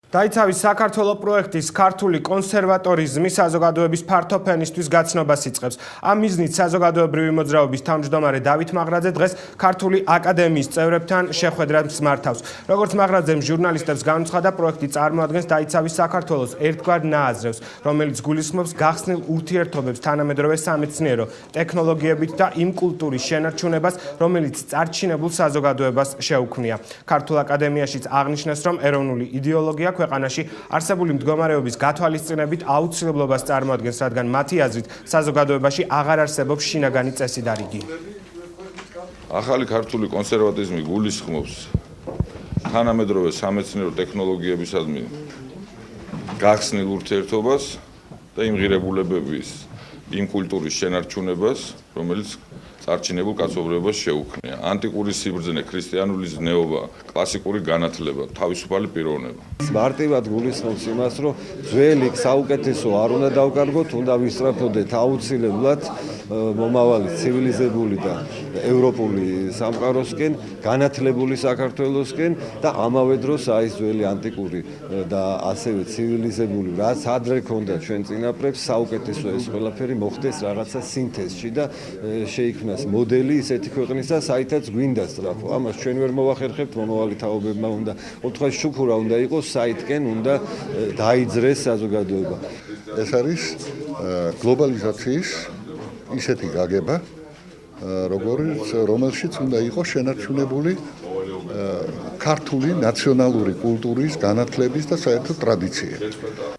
დაიცავის საქართველოს პროექტის ქართული კონსერვატორიზმი საზოგადოების ფართოფენისთვის გაცნობას იწყებს. ამ მიზნით საზოგადოებრივი მოძრაობის თავმჯდომარე დავით მაღრაძე დღეს ქართული აკადემიის წევრებთან შეხვედრას მართავს. როგორც მაღრაძემ ჟურნალისტებს განუცხადა, პროექტი წარმოადგენს დაიცავის საქართველოს ერთგვარ ნააზრევს, რომელიც გულისხმობს გახსნილ ურთიერთობებს თანამედროვე სამეცნიერო ტექნოლოგიებით და იმ კულტურის შენარჩუნებას, რომელიც წარჩინებულ საზოგადოებას შეუქმნია. ქართულ აკადემიაშიც აღნიშნეს, რომ ეროვნული იდეოლოგია ქვეყანაში არსებული მდგომარეობის გათვალისწინებით აუცილებლობას წარმოადგენს, რადგან მათი აზრით საზოგადოებაში აღარ არსებობს შინაგანი წესი და რიგი. ახალი ქართული კონსერვატიზმი გულისხმობს თანამედროვე სამეცნიერო ტექნოლოგიებისადმი გახსნილ ურთიერთობას და იმ ღირებულებების, იმ კულტურის შენარჩუნებას, რომელიც წარჩინებულ კაცობრიობას შეუქმნია. ანტიკური სიბრძნე, ქრისტიანული ზნეობა, კლასიკური განათლება, თავისუფალი პიროვნება. მარტივად გულისხმობს იმას, რომ ძველი საუკეთესო არ უნდა დავკარგოთ, უნდა ვისწრაფოდეთ აუცილებლად მომავალი ცივილიზებული და ევროპული სამყაროსკენ, განათლებული საქართველოსკენ და ამავე დროს აი ძველი ანტიკური და ასევე ცივილიზებული, რაც ადრე ქონდა ჩვენ წინაპრებს, საუკეთესო ეს ყველაფერი მოხდეს რაღაცა სინთეზში და შეიქმნას მოდელი ისეთი ქვეყნისა, საითაც გვინდა სწრაფო. ამას ჩვენ ვერ მოვახერხებთ, მომავალი თაობებმა უნდა ყოველთვის შუქურა უნდა იყოს, საითკენ უნდა დაიძრეს საზოგადოება. ეს არის გლობალიზაციის ისეთი გაგება, რომელშიც უნდა იყოს შენარჩუნებული ქართული ნაციონალური კულტურის, განათლების და საერთოდ ტრადიციები.